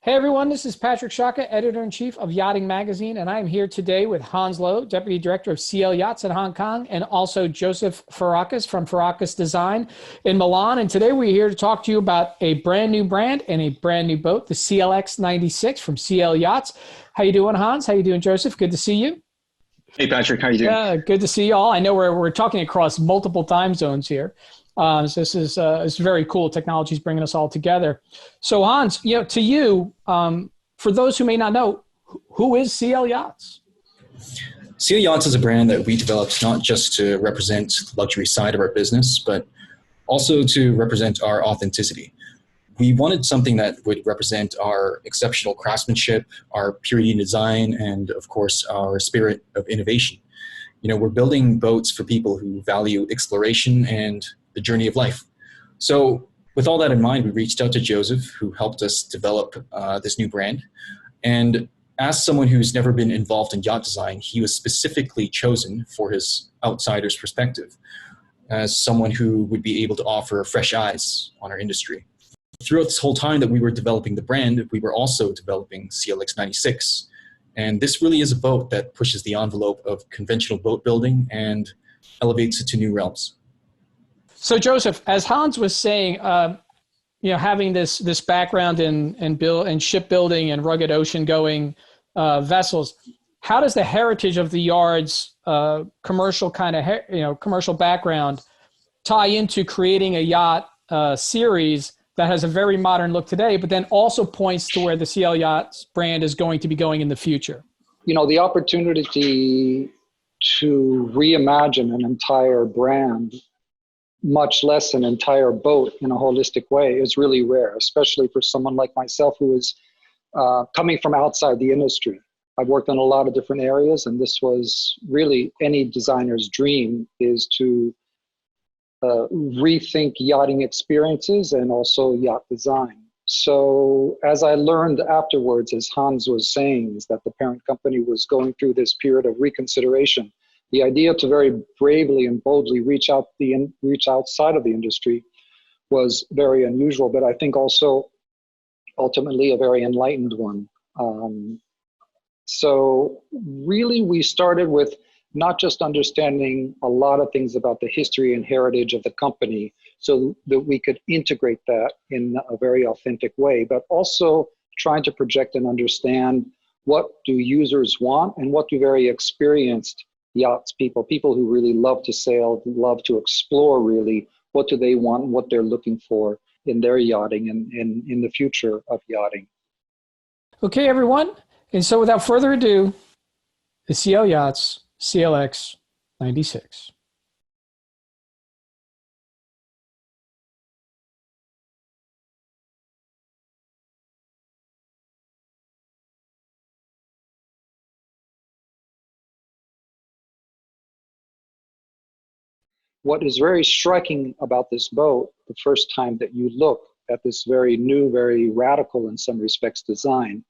Hey everyone, this is Patrick Shaka, Editor-in-Chief of Yachting Magazine, and I am here today with Hans Lowe, Deputy Director of CL Yachts in Hong Kong, and also Joseph Farakis from Farakis Design in Milan. And today we're here to talk to you about a brand new brand and a brand new boat, the CLX96 from CL Yachts. How you doing, Hans? How you doing, Joseph? Good to see you. Hey, Patrick, how you doing? Yeah, good to see you all. I know we're talking across multiple time zones here. So this is it's very cool. Technology is bringing us all together. So Hans, to you, for those who may not know, who is CL Yachts? CL Yachts is a brand that we developed not just to represent the luxury side of our business, but also to represent our authenticity. We wanted something that would represent our exceptional craftsmanship, our purity in design, and of course, our spirit of innovation. We're building boats for people who value exploration and the journey of life. So with all that in mind, we reached out to Joseph, who helped us develop this new brand. And as someone who's never been involved in yacht design, he was specifically chosen for his outsider's perspective, as someone who would be able to offer fresh eyes on our industry. Throughout this whole time that we were developing the brand, we were also developing CLX96. And this really is a boat that pushes the envelope of conventional boat building and elevates it to new realms. So Joseph, as Hans was saying, having this background in shipbuilding and rugged ocean-going vessels, how does the heritage of the yard's commercial commercial background tie into creating a yacht series that has a very modern look today, but then also points to where the CL Yachts brand is going to be going in the future? The opportunity to reimagine an entire brand, much less an entire boat in a holistic way, is really rare, especially for someone like myself who is coming from outside the industry. I've worked in a lot of different areas, and this was really any designer's dream, is to rethink yachting experiences and also yacht design. So as I learned afterwards, as Hans was saying, is that the parent company was going through this period of reconsideration. The idea to very bravely and boldly reach outside of the industry was very unusual, but I think also ultimately a very enlightened one. So really we started with not just understanding a lot of things about the history and heritage of the company so that we could integrate that in a very authentic way, but also trying to project and understand what do users want and what do very experienced yachts people who really love to sail, love to explore really, what do they want and what they're looking for in their yachting and in the future of yachting. Okay, everyone. And so without further ado, the CL Yachts CLX96. What is very striking about this boat, the first time that you look at this very new, very radical in some respects design,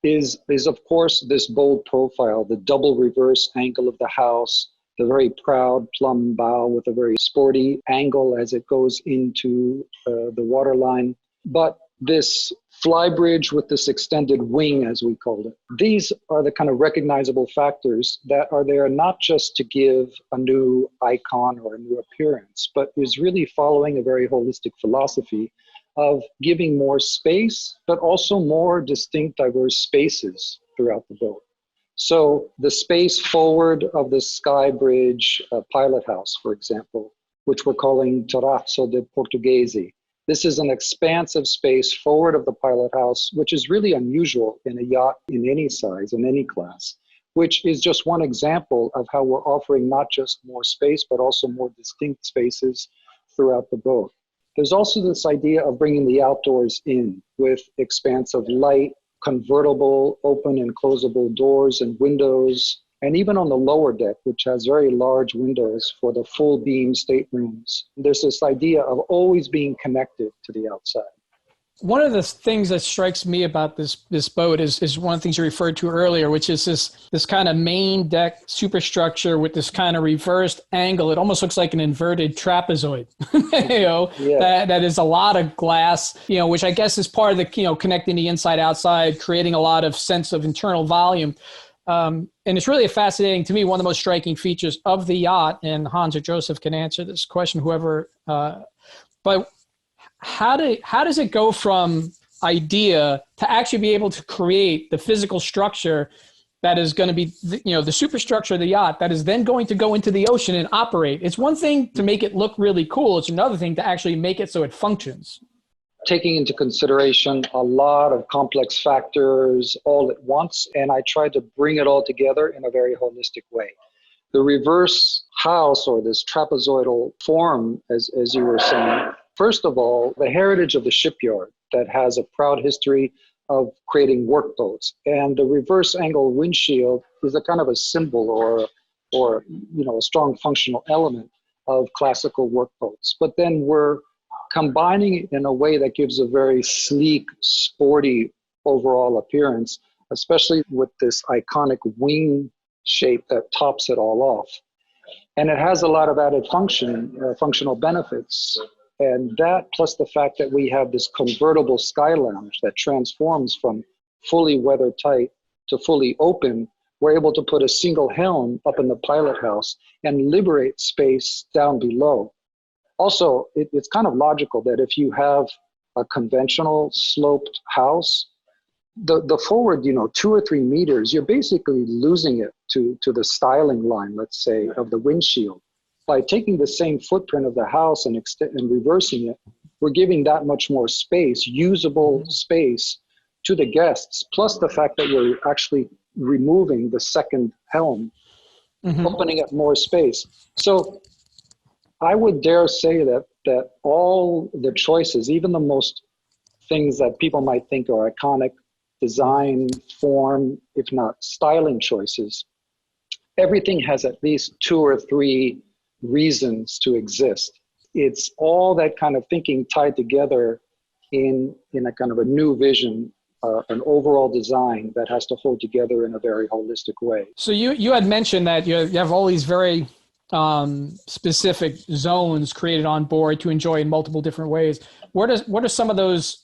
is of course this bold profile, the double reverse angle of the house, the very proud plumb bow with a very sporty angle as it goes into the waterline. But this flybridge with this extended wing, as we called it, these are the kind of recognizable factors that are there not just to give a new icon or a new appearance, but is really following a very holistic philosophy of giving more space, but also more distinct, diverse spaces throughout the boat. So the space forward of the Sky Bridge pilot house, for example, which we're calling Terrazzo de Portuguese. This is an expansive space forward of the pilot house, which is really unusual in a yacht in any size, in any class, which is just one example of how we're offering not just more space, but also more distinct spaces throughout the boat. There's also this idea of bringing the outdoors in with expansive light, convertible, open and closable doors and windows, and even on the lower deck, which has very large windows for the full beam staterooms. There's this idea of always being connected to the outside. one of the things that strikes me about this boat is one of the things you referred to earlier, which is this kind of main deck superstructure with this kind of reversed angle. It almost looks like an inverted trapezoid, that is a lot of glass, which I guess is part of the, connecting the inside outside, creating a lot of sense of internal volume. And it's really fascinating to me, one of the most striking features of the yacht, and Hans or Joseph can answer this question, whoever, but how does it go from idea to actually be able to create the physical structure that is going to be, the superstructure of the yacht that is then going to go into the ocean and operate? It's one thing to make it look really cool. It's another thing to actually make it so it functions. Taking into consideration a lot of complex factors all at once, and I tried to bring it all together in a very holistic way. The reverse house, or this trapezoidal form, as you were saying, first of all, the heritage of the shipyard that has a proud history of creating workboats. And the reverse angle windshield is a kind of a symbol or a strong functional element of classical workboats. But then we're combining it in a way that gives a very sleek, sporty overall appearance, especially with this iconic wing shape that tops it all off. And it has a lot of added functional benefits. And that, plus the fact that we have this convertible sky lounge that transforms from fully weather-tight to fully open, we're able to put a single helm up in the pilot house and liberate space down below. Also, it's kind of logical that if you have a conventional sloped house, the forward, 2 or 3 meters, you're basically losing it to the styling line, let's say, of the windshield. By taking the same footprint of the house and reversing it, we're giving that much more space, usable space, to the guests, plus the fact that we're actually removing the second helm, opening up more space. So I would dare say that all the choices, even the most things that people might think are iconic design, form, if not styling choices, everything has at least 2 or 3 reasons to exist. It's all that kind of thinking tied together in a kind of a new vision, an overall design that has to hold together in a very holistic way. So you had mentioned that you have all these very specific zones created on board to enjoy in multiple different ways. What are some of those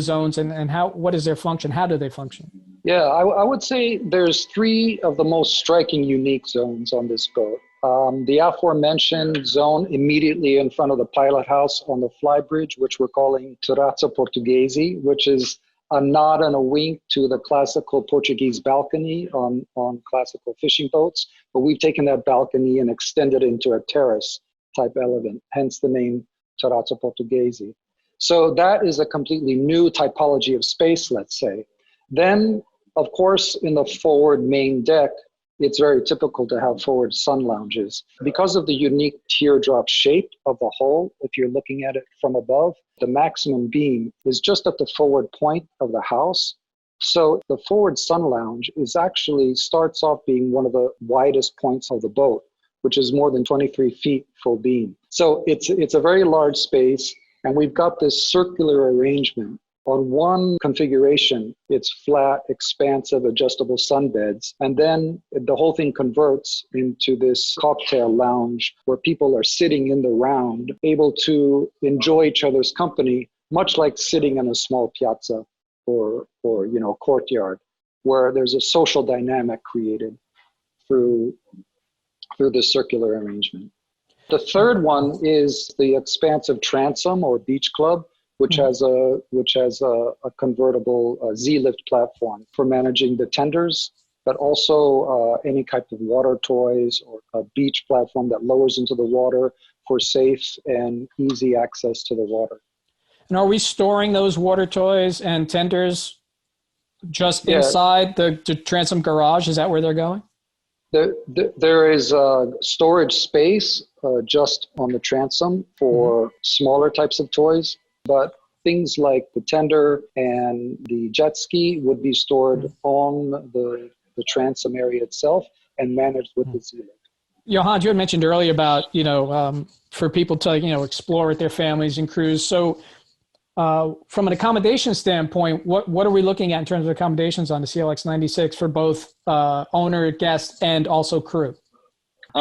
zones, and what is their function? How do they function? Yeah, I would say there's 3 of the most striking, unique zones on this boat. The aforementioned zone immediately in front of the pilot house on the flybridge, which we're calling Terrazzo Portuguese, which is a nod and a wink to the classical Portuguese balcony on classical fishing boats. But we've taken that balcony and extended it into a terrace type element, hence the name Terrazzo Portuguese. So that is a completely new typology of space, let's say. Then, of course, in the forward main deck, it's very typical to have forward sun lounges. Because of the unique teardrop shape of the hull, if you're looking at it from above, the maximum beam is just at the forward point of the house. So the forward sun lounge starts off being one of the widest points of the boat, which is more than 23 feet full beam. So it's a very large space, and we've got this circular arrangement. On one configuration, it's flat, expansive, adjustable sunbeds. And then the whole thing converts into this cocktail lounge where people are sitting in the round, able to enjoy each other's company, much like sitting in a small piazza or courtyard, where there's a social dynamic created through this circular arrangement. The third one is the expansive transom or beach club, which has a convertible Z-lift platform for managing the tenders, but also any type of water toys, or a beach platform that lowers into the water for safe and easy access to the water. And are we storing those water toys and tenders just inside the transom garage? Is that where they're going? There is storage space just on the transom for smaller types of toys. But things like the tender and the jet ski would be stored on the transom area itself and managed with the Z-lift. Johan, you had mentioned earlier about, for people to, explore with their families and cruise. So From an accommodation standpoint, what are we looking at in terms of accommodations on the CLX96 for both owner, guest, and also crew?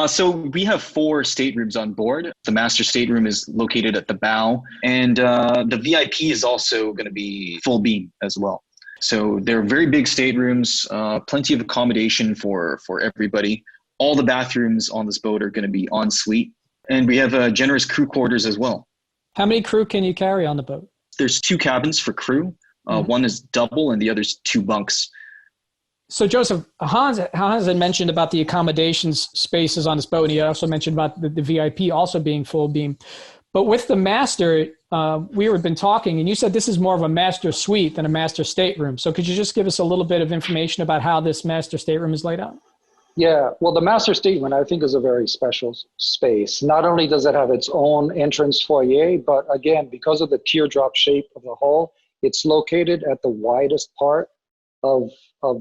So we have 4 staterooms on board. The master stateroom is located at the bow, and the VIP is also going to be full beam as well. So they're very big staterooms, plenty of accommodation for everybody. All the bathrooms on this boat are going to be en suite, and we have generous crew quarters as well. How many crew can you carry on the boat? There's 2 cabins for crew. One is double, and the other's 2 bunks. So Joseph, Hans had mentioned about the accommodations spaces on this boat, and he also mentioned about the VIP also being full beam. But with the master, we had been talking, and you said this is more of a master suite than a master stateroom. So could you just give us a little bit of information about how this master stateroom is laid out? Yeah, well, the master stateroom, I think, is a very special space. Not only does it have its own entrance foyer, but again, because of the teardrop shape of the hull, it's located at the widest part of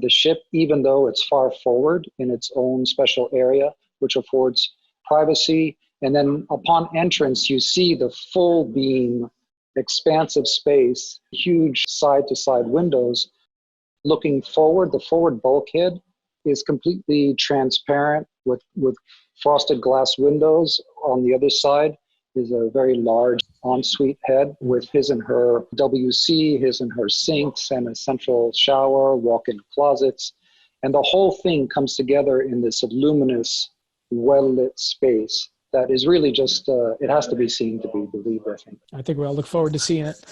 the ship, even though it's far forward in its own special area, which affords privacy. And then upon entrance, you see the full beam, expansive space, huge side-to-side windows. Looking forward, the forward bulkhead is completely transparent with frosted glass windows. On the other side is a very large ensuite head with his and her WC, his and her sinks, and a central shower, walk-in closets. And the whole thing comes together in this luminous, well-lit space that is really just, it has to be seen to be believed, I think. I think we'll look forward to seeing it.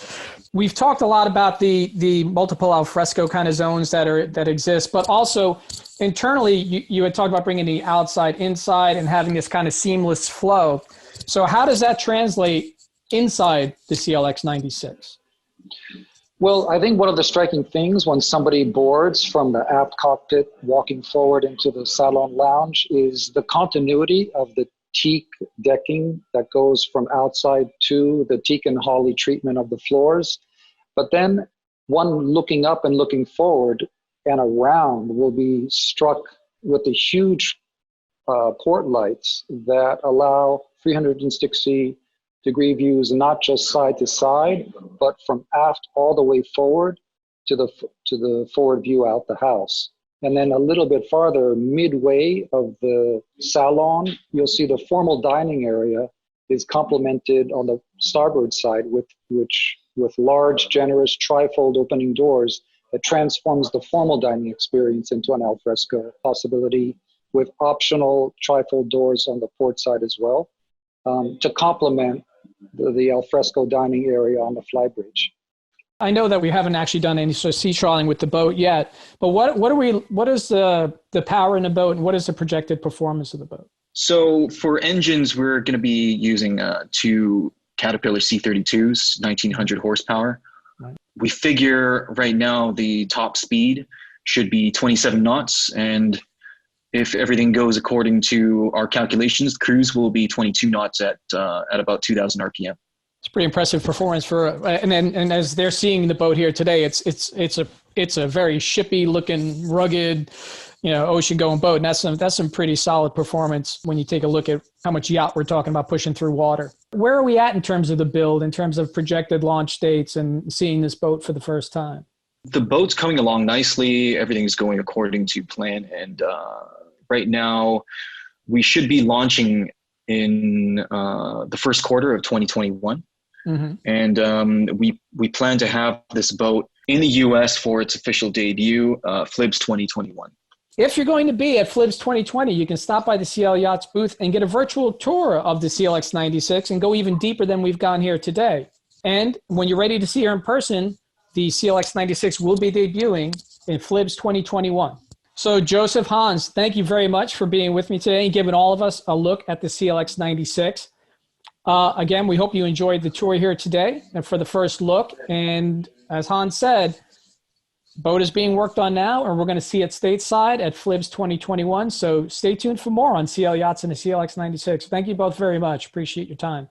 We've talked a lot about the multiple al fresco kind of zones that exist, but also internally, you had talked about bringing the outside inside and having this kind of seamless flow. So how does that translate inside the CLX96? Well, I think one of the striking things when somebody boards from the aft cockpit walking forward into the salon lounge is the continuity of the teak decking that goes from outside to the teak and holly treatment of the floors. But then one looking up and looking forward and around will be struck with the huge port lights that allow 360-degree views, not just side to side, but from aft all the way forward to the forward view out the house. And then a little bit farther, midway of the salon, you'll see the formal dining area is complemented on the starboard side with large, generous trifold opening doors that transforms the formal dining experience into an alfresco possibility, with optional trifold doors on the port side as well, to complement the alfresco dining area on the flybridge. I know that we haven't actually done any sort of sea trawling with the boat yet, but what is the power in the boat, and what is the projected performance of the boat? So for engines, we're going to be using 2 Caterpillar C32s, 1900 horsepower. Right. We figure right now the top speed should be 27 knots, and if everything goes according to our calculations, cruise will be 22 knots at about 2,000 RPM. It's pretty impressive performance for, and as they're seeing the boat here today, it's a very shippy looking, rugged, ocean going boat. And that's some pretty solid performance when you take a look at how much yacht we're talking about pushing through water. Where are we at in terms of the build, in terms of projected launch dates and seeing this boat for the first time? The boat's coming along nicely. Everything's going according to plan. And right now we should be launching in the first quarter of 2021. Mm-hmm. And we plan to have this boat in the US for its official debut, FLIBS 2021. If you're going to be at FLIBS 2020, you can stop by the CL Yachts booth and get a virtual tour of the CLX96 and go even deeper than we've gone here today. And when you're ready to see her in person, the CLX96 will be debuting in FLIBS 2021. So Joseph, Hans, thank you very much for being with me today and giving all of us a look at the CLX96. Again, we hope you enjoyed the tour here today and for the first look. And as Hans said, boat is being worked on now, and we're going to see it stateside at FLIBS 2021. So stay tuned for more on CL Yachts and the CLX96. Thank you both very much. Appreciate your time.